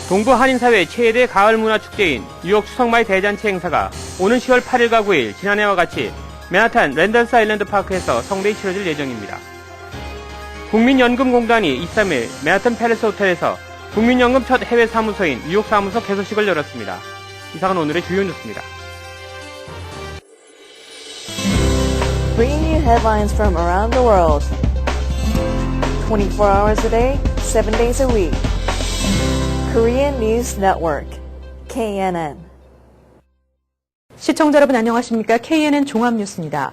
동부 한인사회 최대 가을 문화축제인 뉴욕 추석마이 대잔치 행사가 오는 10월 8일과 9일 지난해와 같이 맨하탄 랜더스 아일랜드 파크에서 성대히 치러질 예정입니다. 국민연금공단이 23일 맨하탄 팰리스 호텔에서 국민연금 첫 해외 사무소인 뉴욕 사무소 개소식을 열었습니다. 이상은 오늘의 주요 뉴스입니다. Bringing you headlines from around the world. 24 hours a day, 7 days a week. Korean News Network, KNN. 시청자 여러분 안녕하십니까? KNN 종합뉴스입니다.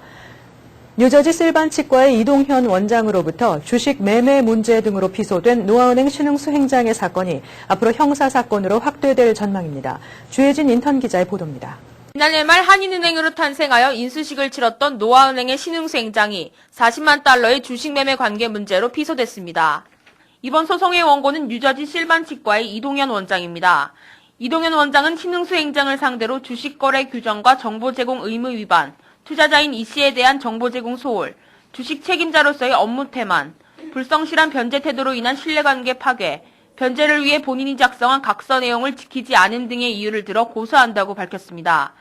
뉴저지 실반치과의 이동현 원장으로부터 주식 매매 문제 등으로 피소된 노아은행 신흥수 행장의 사건이 앞으로 형사사건으로 확대될 전망입니다. 주혜진 인턴 기자의 보도입니다. 지난해 말 한인은행으로 탄생하여 인수식을 치렀던 노아은행의 신흥수 행장이 40만 달러의 주식 매매 관계 문제로 피소됐습니다. 이번 소송의 원고는 뉴저지 실반치과의 이동현 원장입니다. 이동현 원장은 신흥수 행장을 상대로 주식거래 규정과 정보 제공 의무 위반, 투자자인 이 씨에 대한 정보 제공 소홀, 주식 책임자로서의 업무 태만, 불성실한 변제 태도로 인한 신뢰관계 파괴, 변제를 위해 본인이 작성한 각서 내용을 지키지 않은 등의 이유를 들어 고소한다고 밝혔습니다.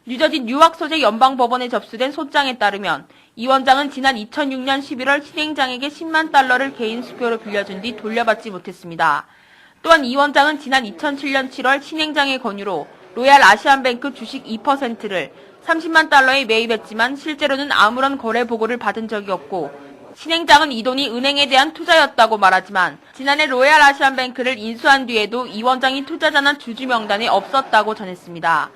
뉴저지 뉴악 소재 연방법원에 접수된 소장에 따르면 이 원장은 지난 2006년 11월 신행장에게 10만 달러를 개인 수표로 빌려준 뒤 돌려받지 못했습니다. 또한 이 원장은 지난 2007년 7월 신행장의 권유로 로얄 아시안뱅크 주식 2%를 30만 달러에 매입했지만 실제로는 아무런 거래 보고를 받은 적이 없고 신행장은 이 돈이 은행에 대한 투자였다고 말하지만 지난해 로얄 아시안뱅크를 인수한 뒤에도 이 원장이 투자자나 주주 명단에 없었다고 전했습니다.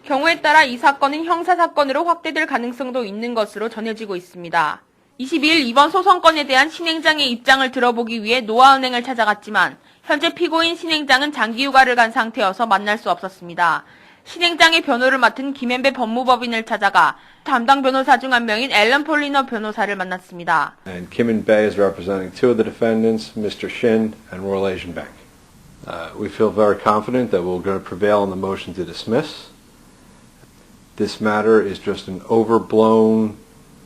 경우에 따라 이 사건은 형사사건으로 확대될 가능성도 있는 것으로 전해지고 있습니다. 22일 이번 소송건에 대한 신행장의 입장을 들어보기 위해 노아은행을 찾아갔지만 현재 피고인 신행장은 장기휴가를 간 상태여서 만날 수 없었습니다. 신행장의 변호를 맡은 김현배 법무법인을 찾아가 담당 변호사 중 한 명인 앨런 폴리너 변호사를 만났습니다. And Kim and Bay is representing two of the defendants, Mr. Shin and Royal Asian Bank. We feel very confident that we're going to prevail on the motion to dismiss. This matter is just an overblown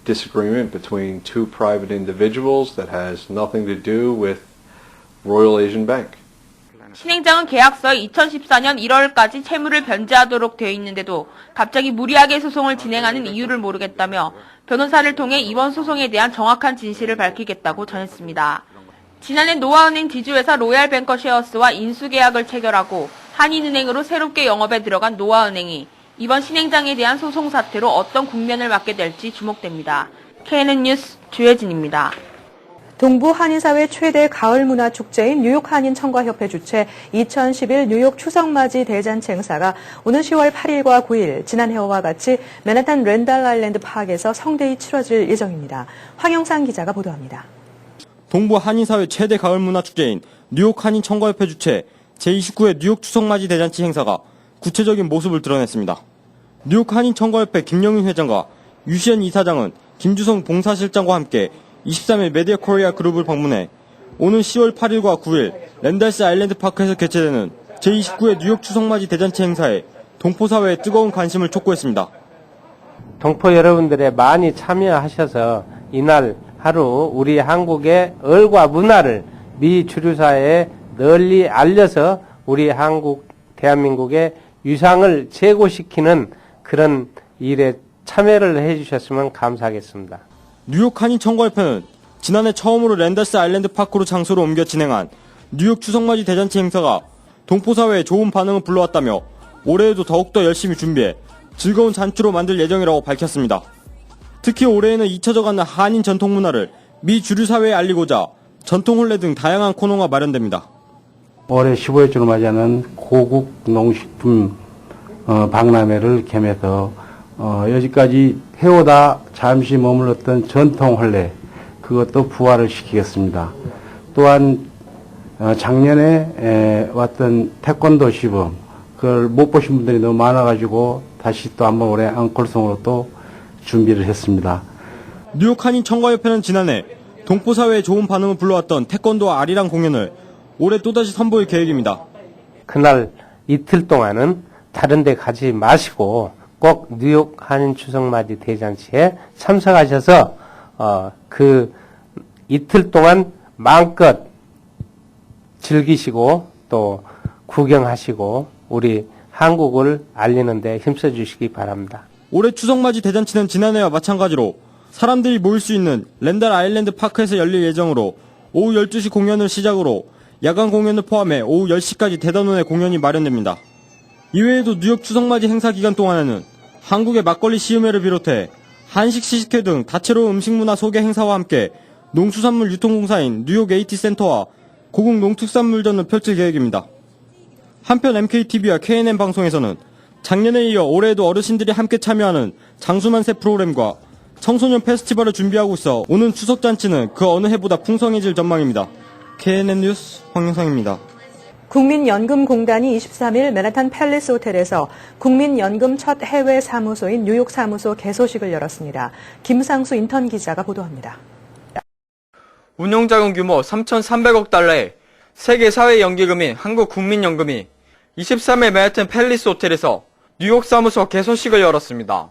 disagreement between two private individuals that has nothing to do with Royal Asian Bank. 신행장은 계약서에 2014년 1월까지 채무를 변제하도록 되어 있는데도 갑자기 무리하게 소송을 진행하는 이유를 모르겠다며 변호사를 통해 이번 소송에 대한 정확한 진실을 밝히겠다고 전했습니다. 지난해 노아은행 지주회사 로얄뱅커쉐어스와 인수계약을 체결하고 한인은행으로 새롭게 영업에 들어간 노아은행이 이번 신행장에 대한 소송 사태로 어떤 국면을 맞게 될지 주목됩니다. KNN 뉴스 주혜진입니다. 동부 한인사회 최대 가을 문화축제인 뉴욕 한인청과협회 주최 2011 뉴욕 추석맞이 대잔치 행사가 오는 10월 8일과 9일 지난해와 같이 맨하탄 랜달 아일랜드 파크에서 성대히 치러질 예정입니다. 황영상 기자가 보도합니다. 동부 한인사회 최대 가을 문화축제인 뉴욕 한인청과협회 주최 제29회 뉴욕 추석맞이 대잔치 행사가 구체적인 모습을 드러냈습니다. 뉴욕 한인청과협회 김영윤 회장과 유시연 이사장은 김주성 봉사실장과 함께 23일 메디어 코리아 그룹을 방문해 오는 10월 8일과 9일 랜달스 아일랜드 파크에서 개최되는 제29회 뉴욕 추석맞이 대잔치 행사에 동포사회의 뜨거운 관심을 촉구했습니다. 동포 여러분들의 많이 참여하셔서 이날 하루 우리 한국의 얼과 문화를 미 주류사회에 널리 알려서 우리 한국, 대한민국의 유상을 제고시키는 그런 일에 참여를 해주셨으면 감사하겠습니다. 뉴욕 한인청과협회는 지난해 처음으로 랜달스 아일랜드 파크로 장소를 옮겨 진행한 뉴욕 추석맞이 대잔치 행사가 동포사회에 좋은 반응을 불러왔다며 올해에도 더욱더 열심히 준비해 즐거운 잔치로 만들 예정이라고 밝혔습니다. 특히 올해에는 잊혀져가는 한인 전통 문화를 미 주류사회에 알리고자 전통혼례 등 다양한 코너가 마련됩니다. 올해 15회째로 맞이하는 고국 농식품 박람회를 겸해서 여기까지 해오다 잠시 머물렀던 전통혼례 그것도 부활을 시키겠습니다. 또한 작년에 왔던 태권도 시범 그걸 못 보신 분들이 너무 많아가지고 다시 또 한번 올해 앙콜송으로 또 준비를 했습니다. 뉴욕 한인청과협회는 지난해 동포사회에 좋은 반응을 불러왔던 태권도 아리랑 공연을 올해 또다시 선보일 계획입니다. 그날 이틀 동안은 다른 데 가지 마시고 꼭 뉴욕 한인 추석맞이 대잔치에 참석하셔서 그 이틀 동안 마음껏 즐기시고 또 구경하시고 우리 한국을 알리는 데 힘써 주시기 바랍니다. 올해 추석맞이 대잔치는 지난해와 마찬가지로 사람들이 모일 수 있는 랜달 아일랜드 파크에서 열릴 예정으로 오후 12시 공연을 시작으로 야간 공연을 포함해 오후 10시까지 대단원의 공연이 마련됩니다. 이외에도 뉴욕 추석맞이 행사 기간 동안에는 한국의 막걸리 시음회를 비롯해 한식 시식회 등 다채로운 음식문화 소개 행사와 함께 농수산물 유통공사인 뉴욕 AT 센터와 고국 농특산물전을 펼칠 계획입니다. 한편 MKTV와 KNN 방송에서는 작년에 이어 올해에도 어르신들이 함께 참여하는 장수만세 프로그램과 청소년 페스티벌을 준비하고 있어 오는 추석잔치는 그 어느 해보다 풍성해질 전망입니다. KNN 뉴스 황영상입니다. 국민연금공단이 23일 맨하탄 팰리스 호텔에서 국민연금 첫 해외 사무소인 뉴욕 사무소 개소식을 열었습니다. 김상수 인턴 기자가 보도합니다. 운용자금 규모 3,300억 달러의 세계 사회연기금인 한국국민연금이 23일 맨하탄 팰리스 호텔에서 뉴욕 사무소 개소식을 열었습니다.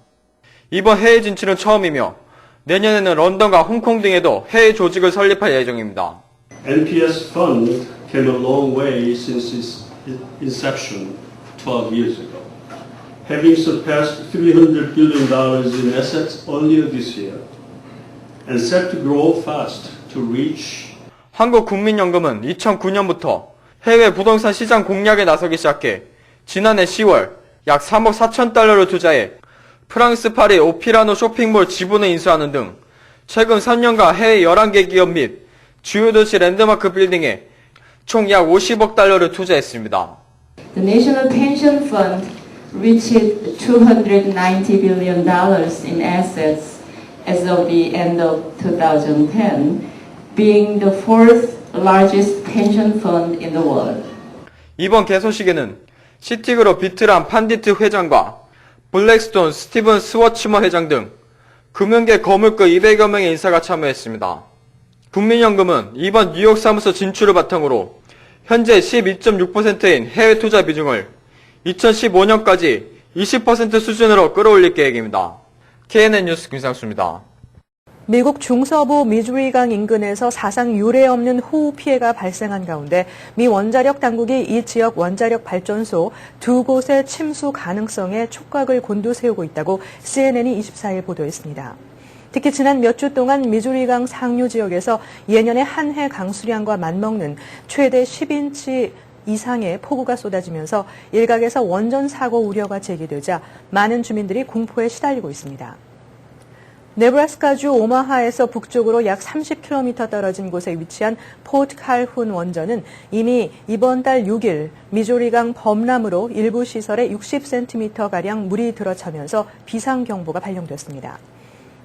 이번 해외 진출은 처음이며 내년에는 런던과 홍콩 등에도 해외 조직을 설립할 예정입니다. NPS Fund came a long way since its inception 12 years ago, having surpassed $300 billion in assets earlier this year, and set to grow fast to reach. 한국국민연금은 2009년부터 해외 부동산 시장 공략에 나서기 시작해 지난해 10월 약 3억 4천 달러를 투자해 프랑스 파리 오피라노 쇼핑몰 지분을 인수하는 등 최근 3년간 해외 11개 기업 및 주요 도시 랜드마크 빌딩에 총 약 50억 달러를 투자했습니다. The National Pension Fund reached $290 billion in assets as of the end of 2010, being the fourth largest pension fund in the world. 이번 개소식에는 시티그룹 비트람 판디트 회장과 블랙스톤 스티븐 스워츠머 회장 등 금융계 거물급 200여 명의 인사가 참여했습니다. 국민연금은 이번 뉴욕 사무소 진출을 바탕으로 현재 12.6%인 해외 투자 비중을 2015년까지 20% 수준으로 끌어올릴 계획입니다. KNN 뉴스 김상수입니다. 미국 중서부 미주리강 인근에서 사상 유례 없는 호우 피해가 발생한 가운데 미 원자력 당국이 이 지역 원자력 발전소 두 곳의 침수 가능성에 촉각을 곤두세우고 있다고 CNN이 24일 보도했습니다. 특히 지난 몇 주 동안 미주리강 상류 지역에서 예년의 한 해 강수량과 맞먹는 최대 10인치 이상의 폭우가 쏟아지면서 일각에서 원전 사고 우려가 제기되자 많은 주민들이 공포에 시달리고 있습니다. 네브라스카주 오마하에서 북쪽으로 약 30km 떨어진 곳에 위치한 포트 칼훈 원전은 이미 이번 달 6일 미조리강 범람으로 일부 시설에 60cm가량 물이 들어차면서 비상경보가 발령됐습니다.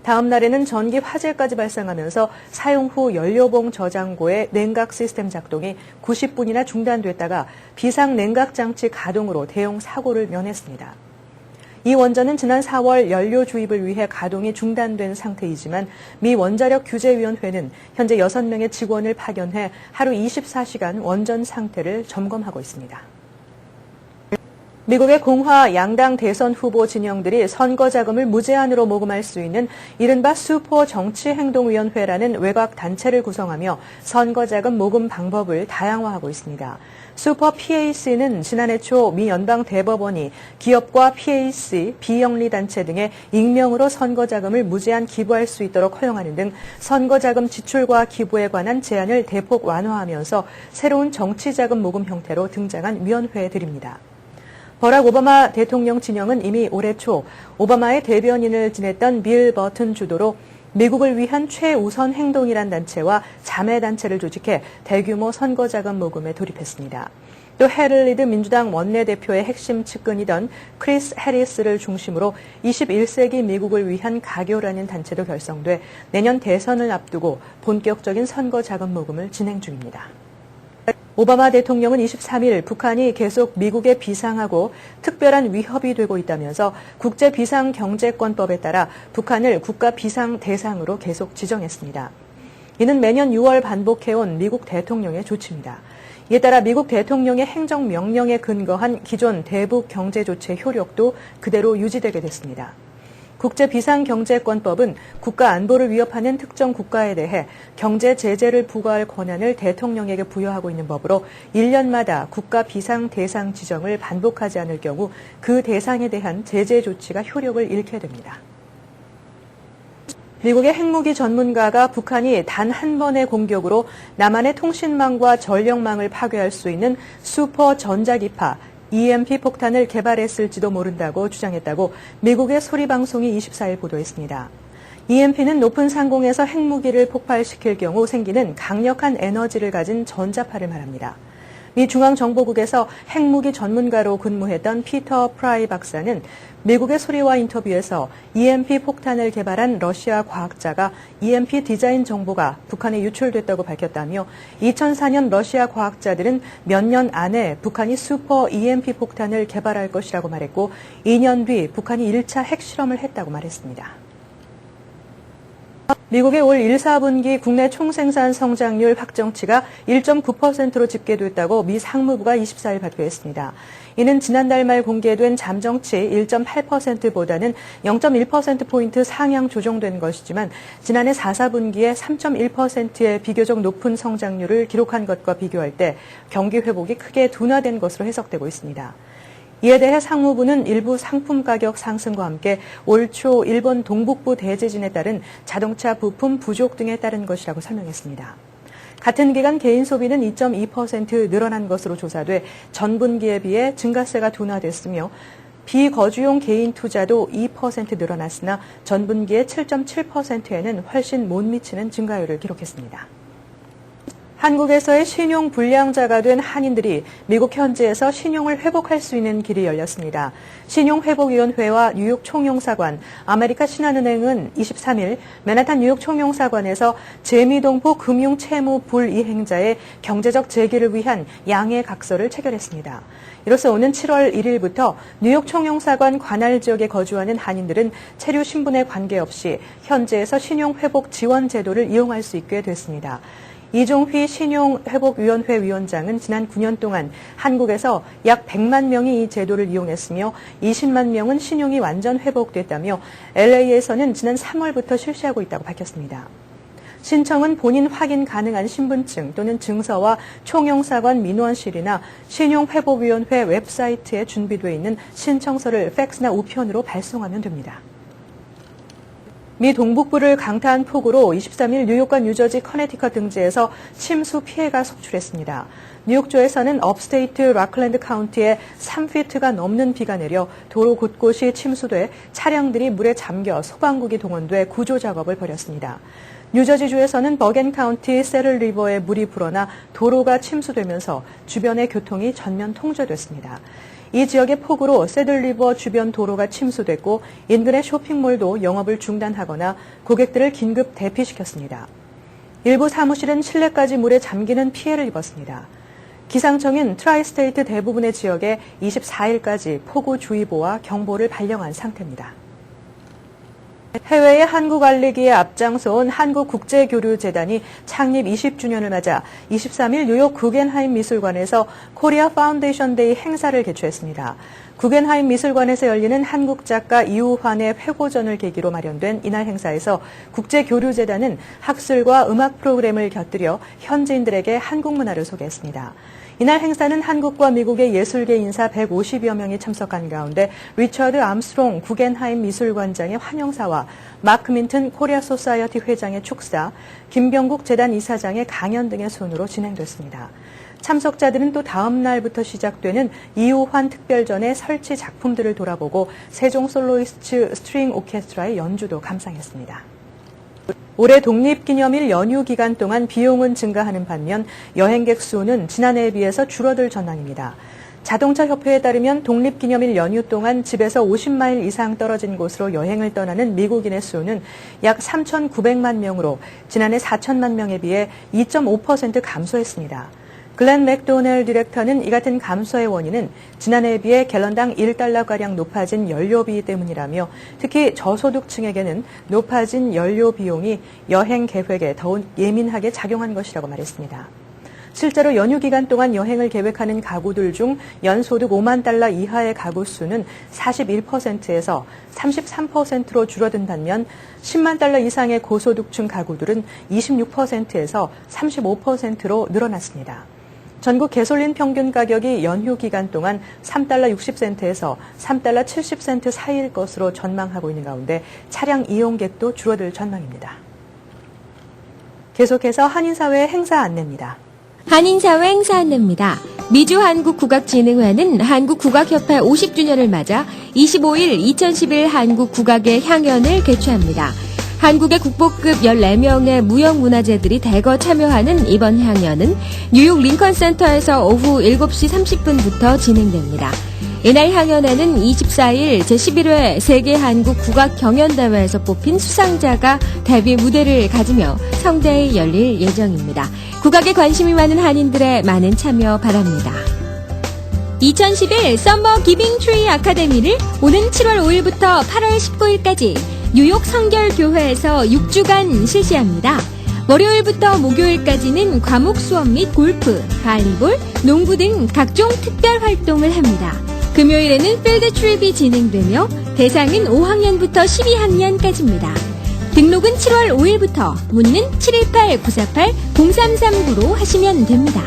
다음 날에는 전기 화재까지 발생하면서 사용 후 연료봉 저장고의 냉각 시스템 작동이 90분이나 중단됐다가 비상 냉각 장치 가동으로 대형 사고를 면했습니다. 이 원전은 지난 4월 연료 주입을 위해 가동이 중단된 상태이지만 미 원자력 규제위원회는 현재 6명의 직원을 파견해 하루 24시간 원전 상태를 점검하고 있습니다. 미국의 공화 양당 대선 후보 진영들이 선거 자금을 무제한으로 모금할 수 있는 이른바 슈퍼 정치행동위원회라는 외곽 단체를 구성하며 선거 자금 모금 방법을 다양화하고 있습니다. 슈퍼 PAC는 지난해 초 미 연방 대법원이 기업과 PAC, 비영리 단체 등의 익명으로 선거 자금을 무제한 기부할 수 있도록 허용하는 등 선거 자금 지출과 기부에 관한 제한을 대폭 완화하면서 새로운 정치 자금 모금 형태로 등장한 위원회들입니다. 버락 오바마 대통령 진영은 이미 올해 초 오바마의 대변인을 지냈던 빌 버튼 주도로 미국을 위한 최우선 행동이란 단체와 자매단체를 조직해 대규모 선거자금 모금에 돌입했습니다. 또 헤럴리드 민주당 원내대표의 핵심 측근이던 크리스 해리스를 중심으로 21세기 미국을 위한 가교라는 단체도 결성돼 내년 대선을 앞두고 본격적인 선거자금 모금을 진행 중입니다. 오바마 대통령은 23일 북한이 계속 미국에 비상하고 특별한 위협이 되고 있다면서 국제비상경제권법에 따라 북한을 국가 비상 대상으로 계속 지정했습니다. 이는 매년 6월 반복해온 미국 대통령의 조치입니다. 이에 따라 미국 대통령의 행정명령에 근거한 기존 대북 경제조치의 효력도 그대로 유지되게 됐습니다. 국제비상경제권법은 국가 안보를 위협하는 특정 국가에 대해 경제 제재를 부과할 권한을 대통령에게 부여하고 있는 법으로 1년마다 국가 비상 대상 지정을 반복하지 않을 경우 그 대상에 대한 제재 조치가 효력을 잃게 됩니다. 미국의 핵무기 전문가가 북한이 단 한 번의 공격으로 남한의 통신망과 전력망을 파괴할 수 있는 슈퍼 전자기파 EMP 폭탄을 개발했을지도 모른다고 주장했다고 미국의 소리방송이 24일 보도했습니다. EMP는 높은 상공에서 핵무기를 폭발시킬 경우 생기는 강력한 에너지를 가진 전자파를 말합니다. 미 중앙정보국에서 핵무기 전문가로 근무했던 피터 프라이 박사는 미국의 소리와 인터뷰에서 EMP 폭탄을 개발한 러시아 과학자가 EMP 디자인 정보가 북한에 유출됐다고 밝혔다며 2004년 러시아 과학자들은 몇 년 안에 북한이 슈퍼 EMP 폭탄을 개발할 것이라고 말했고 2년 뒤 북한이 1차 핵실험을 했다고 말했습니다. 미국의 올 1, 4분기 국내 총생산 성장률 확정치가 1.9%로 집계됐다고 미 상무부가 24일 발표했습니다. 이는 지난달 말 공개된 잠정치 1.8%보다는 0.1%포인트 상향 조정된 것이지만 지난해 4, 4분기에 3.1%의 비교적 높은 성장률을 기록한 것과 비교할 때 경기 회복이 크게 둔화된 것으로 해석되고 있습니다. 이에 대해 상무부는 일부 상품 가격 상승과 함께 올 초 일본 동북부 대지진에 따른 자동차 부품 부족 등에 따른 것이라고 설명했습니다. 같은 기간 개인 소비는 2.2% 늘어난 것으로 조사돼 전분기에 비해 증가세가 둔화됐으며 비거주용 개인 투자도 2% 늘어났으나 전분기의 7.7%에는 훨씬 못 미치는 증가율을 기록했습니다. 한국에서의 신용 불량자가 된 한인들이 미국 현지에서 신용을 회복할 수 있는 길이 열렸습니다. 신용회복위원회와 뉴욕 총영사관, 아메리카 신한은행은 23일 맨하탄 뉴욕 총영사관에서 재미동포 금융채무 불이행자의 경제적 재기를 위한 양해각서를 체결했습니다. 이로써 오는 7월 1일부터 뉴욕 총영사관 관할 지역에 거주하는 한인들은 체류 신분에 관계없이 현지에서 신용회복 지원 제도를 이용할 수 있게 됐습니다. 이종휘 신용회복위원회 위원장은 지난 9년 동안 한국에서 약 100만 명이 이 제도를 이용했으며 20만 명은 신용이 완전 회복됐다며 LA에서는 지난 3월부터 실시하고 있다고 밝혔습니다. 신청은 본인 확인 가능한 신분증 또는 증서와 총영사관 민원실이나 신용회복위원회 웹사이트에 준비되어 있는 신청서를 팩스나 우편으로 발송하면 됩니다. 미 동북부를 강타한 폭우로 23일 뉴욕과 뉴저지, 커네티컷 등지에서 침수 피해가 속출했습니다. 뉴욕주에서는 업스테이트 락클랜드 카운티에 3피트가 넘는 비가 내려 도로 곳곳이 침수돼 차량들이 물에 잠겨 소방국이 동원돼 구조 작업을 벌였습니다. 뉴저지주에서는 버겐 카운티 세럴 리버에 물이 불어나 도로가 침수되면서 주변의 교통이 전면 통제됐습니다. 이 지역의 폭우로 세들리버 주변 도로가 침수됐고 인근의 쇼핑몰도 영업을 중단하거나 고객들을 긴급 대피시켰습니다. 일부 사무실은 실내까지 물에 잠기는 피해를 입었습니다. 기상청은 트라이스테이트 대부분의 지역에 24일까지 폭우주의보와 경보를 발령한 상태입니다. 해외의 한국 알리기에 앞장서온 한국국제교류재단이 창립 20주년을 맞아 23일 뉴욕 구겐하임 미술관에서 코리아 파운데이션 데이 행사를 개최했습니다. 구겐하임 미술관에서 열리는 한국 작가 이우환의 회고전을 계기로 마련된 이날 행사에서 국제교류재단은 학술과 음악 프로그램을 곁들여 현지인들에게 한국 문화를 소개했습니다. 이날 행사는 한국과 미국의 예술계 인사 150여 명이 참석한 가운데 리처드 암스트롱 구겐하임 미술관장의 환영사와 마크 민튼 코리아 소사이어티 회장의 축사, 김병국 재단 이사장의 강연 등의 순으로 진행됐습니다. 참석자들은 또 다음 날부터 시작되는 이우환 특별전의 설치 작품들을 돌아보고 세종 솔로이스트 스트링 오케스트라의 연주도 감상했습니다. 올해 독립기념일 연휴 기간 동안 비용은 증가하는 반면 여행객 수는 지난해에 비해서 줄어들 전망입니다. 자동차협회에 따르면 독립기념일 연휴 동안 집에서 50마일 이상 떨어진 곳으로 여행을 떠나는 미국인의 수는 약 3,900만 명으로 지난해 4천만 명에 비해 2.5% 감소했습니다. 글렌 맥도넬 디렉터는 이 같은 감소의 원인은 지난해에 비해 갤런당 1달러가량 높아진 연료비 때문이라며 특히 저소득층에게는 높아진 연료 비용이 여행 계획에 더욱 예민하게 작용한 것이라고 말했습니다. 실제로 연휴 기간 동안 여행을 계획하는 가구들 중 연소득 5만 달러 이하의 가구 수는 41%에서 33%로 줄어든 반면 10만 달러 이상의 고소득층 가구들은 26%에서 35%로 늘어났습니다. 전국 개솔린 평균 가격이 연휴 기간 동안 3달러 60센트에서 3달러 70센트 사이일 것으로 전망하고 있는 가운데 차량 이용객도 줄어들 전망입니다. 계속해서 한인사회 행사 안내입니다. 한인사회 행사 안내입니다. 미주 한국국악진흥회는 한국국악협회 50주년을 맞아 25일 2011 한국국악의 향연을 개최합니다. 한국의 국보급 14명의 무형문화재들이 대거 참여하는 이번 향연은 뉴욕 링컨센터에서 오후 7시 30분부터 진행됩니다. 이날 향연에는 24일 제11회 세계 한국 국악 경연대회에서 뽑힌 수상자가 데뷔 무대를 가지며 성대히 열릴 예정입니다. 국악에 관심이 많은 한인들의 많은 참여 바랍니다. 2011 썸머 기빙 트리 아카데미를 오는 7월 5일부터 8월 19일까지 뉴욕 성결교회에서 6주간 실시합니다. 월요일부터 목요일까지는 과목 수업 및 골프, 발리볼, 농구 등 각종 특별 활동을 합니다. 금요일에는 필드 트립이 진행되며 대상은 5학년부터 12학년까지입니다. 등록은 7월 5일부터, 문의는 718-948-0339로 하시면 됩니다.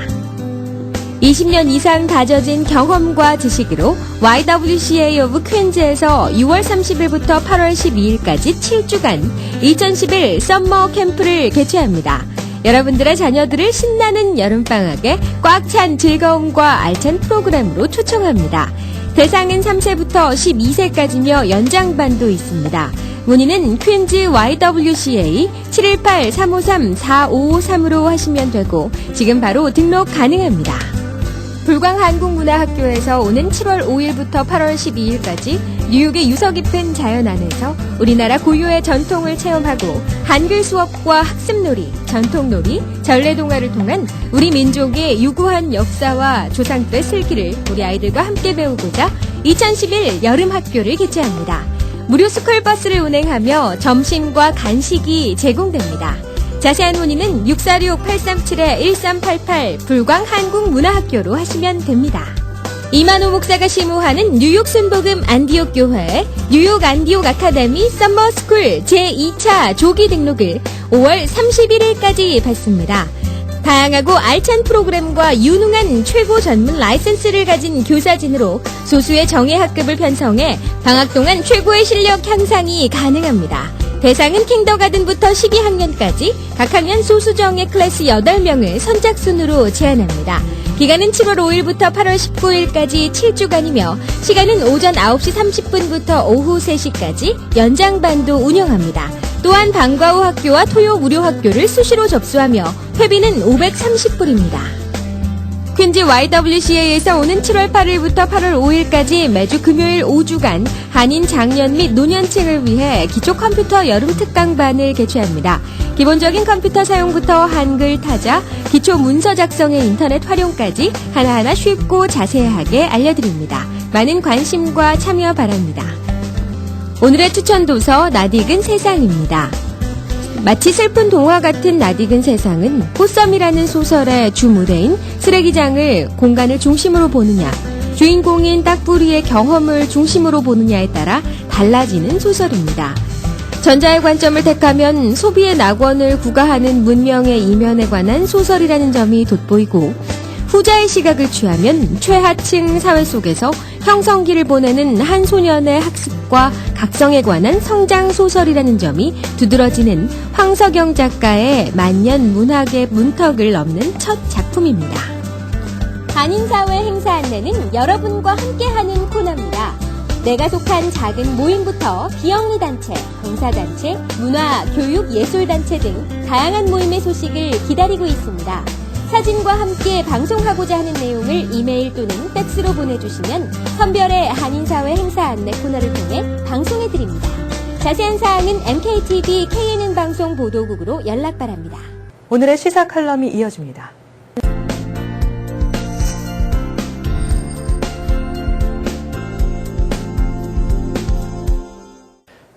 20년 이상 다져진 경험과 지식으로 YWCA of 퀸즈에서 6월 30일부터 8월 12일까지 7주간 2011 썸머 캠프를 개최합니다. 여러분들의 자녀들을 신나는 여름방학에 꽉 찬 즐거움과 알찬 프로그램으로 초청합니다. 대상은 3세부터 12세까지며 연장반도 있습니다. 문의는 퀸즈 YWCA 718-353-4553으로 하시면 되고 지금 바로 등록 가능합니다. 불광한국문화학교에서 오는 7월 5일부터 8월 12일까지 뉴욕의 유서 깊은 자연 안에서 우리나라 고유의 전통을 체험하고 한글 수업과 학습놀이, 전통놀이, 전래동화를 통한 우리 민족의 유구한 역사와 조상들의 슬기를 우리 아이들과 함께 배우고자 2011 여름학교를 개최합니다. 무료 스쿨버스를 운행하며 점심과 간식이 제공됩니다. 자세한 문의는 646-837-1388 불광한국문화학교로 하시면 됩니다. 이만호 목사가 심호하는 뉴욕 순복음 안디옥 교회 뉴욕 안디옥 아카데미 썸머스쿨 제2차 조기 등록을 5월 31일까지 받습니다. 다양하고 알찬 프로그램과 유능한 최고 전문 라이센스를 가진 교사진으로 소수의 정예 학급을 편성해 방학 동안 최고의 실력 향상이 가능합니다. 대상은 킹더가든부터 12학년까지 각 학년 소수정예 클래스 8명을 선착순으로 제한합니다. 기간은 7월 5일부터 8월 19일까지 7주간이며 시간은 오전 9시 30분부터 오후 3시까지 연장반도 운영합니다. 또한 방과 후 학교와 토요 무료 학교를 수시로 접수하며 회비는 $530입니다. 퀸즈 YWCA에서 오는 7월 8일부터 8월 5일까지 매주 금요일 5주간 한인 장년 및 노년층을 위해 기초 컴퓨터 여름 특강반을 개최합니다. 기본적인 컴퓨터 사용부터 한글 타자, 기초 문서 작성의 인터넷 활용까지 하나하나 쉽고 자세하게 알려드립니다. 많은 관심과 참여 바랍니다. 오늘의 추천 도서 낯익은 세상입니다. 마치 슬픈 동화 같은 낯익은 세상은 꽃섬이라는 소설의 주무대인 쓰레기장을 공간을 중심으로 보느냐, 주인공인 딱부리의 경험을 중심으로 보느냐에 따라 달라지는 소설입니다. 전자의 관점을 택하면 소비의 낙원을 구가하는 문명의 이면에 관한 소설이라는 점이 돋보이고, 후자의 시각을 취하면 최하층 사회 속에서 형성기를 보내는 한 소년의 학습과 각성에 관한 성장 소설이라는 점이 두드러지는 황석영 작가의 만년 문학의 문턱을 넘는 첫 작품입니다. 한인사회 행사 안내는 여러분과 함께하는 코너입니다. 내가 속한 작은 모임부터 비영리 단체, 봉사단체, 문화, 교육, 예술단체 등 다양한 모임의 소식을 기다리고 있습니다. 사진과 함께 방송하고자 하는 내용을 이메일 또는 팩스로 보내주시면 선별의 한인사회 행사 안내 코너를 통해 방송해드립니다. 자세한 사항은 MKTV K예능방송 보도국으로 연락 바랍니다. 오늘의 시사 칼럼이 이어집니다.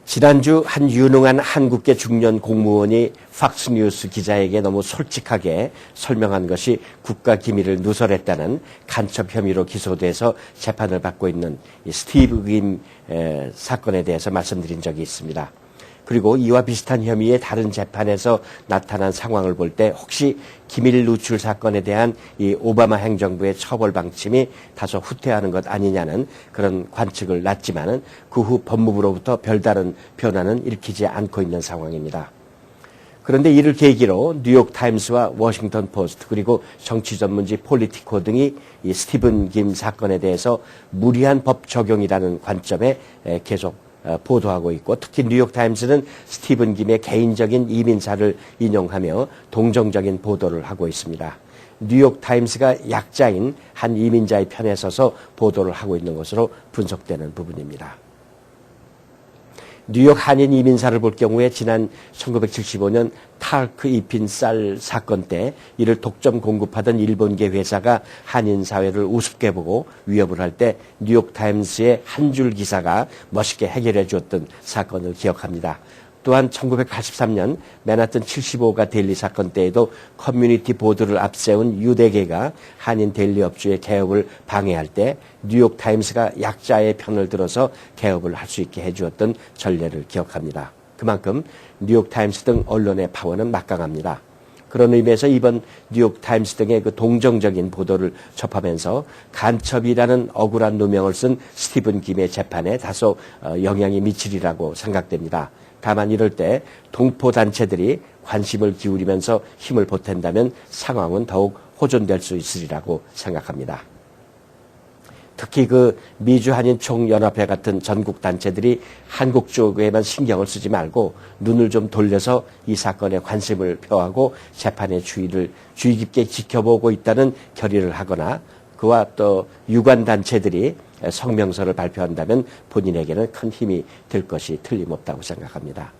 지난주 한 유능한 한국계 중년 공무원이 팍스뉴스 기자에게 너무 솔직하게 설명한 것이 국가기밀을 누설했다는 간첩 혐의로 기소돼서 재판을 받고 있는 이 스티브 김 사건에 대해서 말씀드린 적이 있습니다. 그리고 이와 비슷한 혐의의 다른 재판에서 나타난 상황을 볼 때 혹시 기밀 누출 사건에 대한 이 오바마 행정부의 처벌 방침이 다소 후퇴하는 것 아니냐는 그런 관측을 놨지만은 그 후 법무부로부터 별다른 변화는 일으키지 않고 있는 상황입니다. 그런데 이를 계기로 뉴욕타임스와 워싱턴 포스트 그리고 정치 전문지 폴리티코 등이 이 스티븐 김 사건에 대해서 무리한 법 적용이라는 관점에 계속 보도하고 있고 특히 뉴욕타임스는 스티븐 김의 개인적인 이민사를 인용하며 동정적인 보도를 하고 있습니다. 뉴욕타임스가 약자인 한 이민자의 편에 서서 보도를 하고 있는 것으로 분석되는 부분입니다. 뉴욕 한인 이민사를 볼 경우에 지난 1975년 타르크 입힌 쌀 사건 때 이를 독점 공급하던 일본계 회사가 한인 사회를 우습게 보고 위협을 할 때 뉴욕타임스의 한 줄 기사가 멋있게 해결해 주었던 사건을 기억합니다. 또한 1983년 맨하튼 75가 데일리 사건 때에도 커뮤니티 보드를 앞세운 유대계가 한인 데일리 업주의 개업을 방해할 때 뉴욕타임스가 약자의 편을 들어서 개업을 할 수 있게 해주었던 전례를 기억합니다. 그만큼 뉴욕타임스 등 언론의 파워는 막강합니다. 그런 의미에서 이번 뉴욕타임스 등의 그 동정적인 보도를 접하면서 간첩이라는 억울한 누명을 쓴 스티븐 김의 재판에 다소 영향이 미치리라고 생각됩니다. 다만 이럴 때 동포단체들이 관심을 기울이면서 힘을 보탠다면 상황은 더욱 호전될 수 있으리라고 생각합니다. 특히 그 미주한인 총연합회 같은 전국 단체들이 한국 쪽에만 신경을 쓰지 말고 눈을 좀 돌려서 이 사건에 관심을 표하고 재판의 주의 깊게 지켜보고 있다는 결의를 하거나 그와 또 유관 단체들이 성명서를 발표한다면 본인에게는 큰 힘이 될 것이 틀림없다고 생각합니다.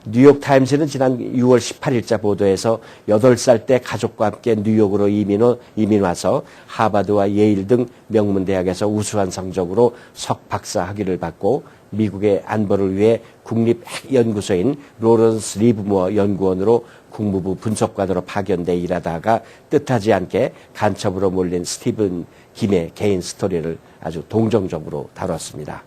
뉴욕타임스는 지난 6월 18일자 보도에서 8살 때 가족과 함께 뉴욕으로 이민 와서 하버드와 예일 등 명문대학에서 우수한 성적으로 석박사 학위를 받고 미국의 안보를 위해 국립핵연구소인 로런스 리브모어 연구원으로 국무부 분석관으로 파견돼 일하다가 뜻하지 않게 간첩으로 몰린 스티븐 김의 개인 스토리를 아주 동정적으로 다뤘습니다.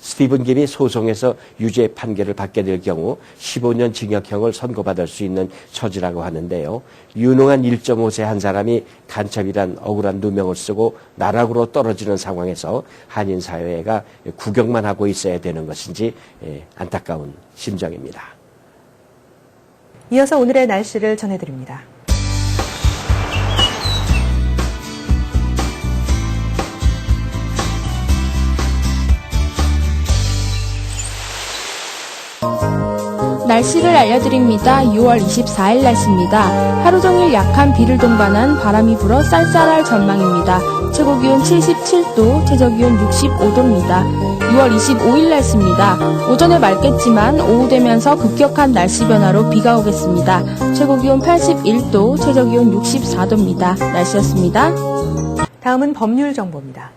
스티븐 김이 소송에서 유죄 판결을 받게 될 경우 15년 징역형을 선고받을 수 있는 처지라고 하는데요. 유능한 1.5세 한 사람이 간첩이란 억울한 누명을 쓰고 나락으로 떨어지는 상황에서 한인 사회가 구경만 하고 있어야 되는 것인지 안타까운 심정입니다. 이어서 오늘의 날씨를 전해드립니다. 날씨를 알려드립니다. 6월 24일 날씨입니다. 하루 종일 약한 비를 동반한 바람이 불어 쌀쌀할 전망입니다. 최고기온 77도, 최저기온 65도입니다. 6월 25일 날씨입니다. 오전에 맑겠지만 오후 되면서 급격한 날씨 변화로 비가 오겠습니다. 최고기온 81도, 최저기온 64도입니다. 날씨였습니다. 다음은 법률 정보입니다.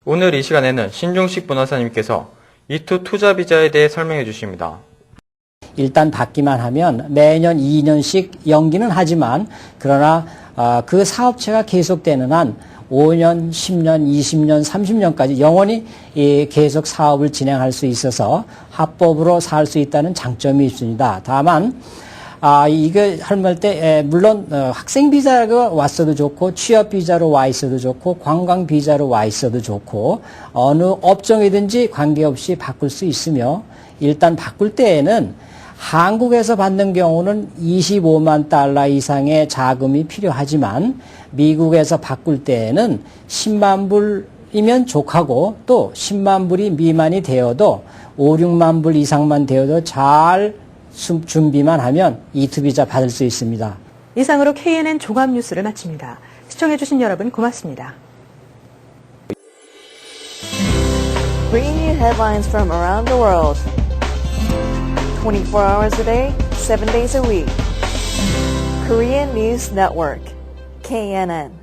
오늘 이 시간에는 신중식 변호사님께서 이투 투자 비자에 대해 설명해 주십니다. 일단 받기만 하면 매년 2년씩 연기는 하지만 그러나 그 사업체가 계속되는 한 5년, 10년, 20년, 30년까지 영원히 계속 사업을 진행할 수 있어서 합법으로 살 수 있다는 장점이 있습니다. 다만 이거 할 때 물론 학생 비자가 왔어도 좋고 취업 비자로 와 있어도 좋고 관광 비자로 와 있어도 좋고 어느 업종이든지 관계없이 바꿀 수 있으며 일단 바꿀 때에는 한국에서 받는 경우는 25만 달러 이상의 자금이 필요하지만 미국에서 바꿀 때에는 10만 불이면 족하고 또 10만 불이 미만이 되어도 5, 6만 불 이상만 되어도 잘 준비만 하면 이투 비자 받을 수 있습니다. 이상으로 KNN 종합 뉴스를 마칩니다. 시청해주신 여러분 고맙습니다. Bringing you headlines from around the world. 24 hours a day, 7 days a week. Korean News Network, KNN.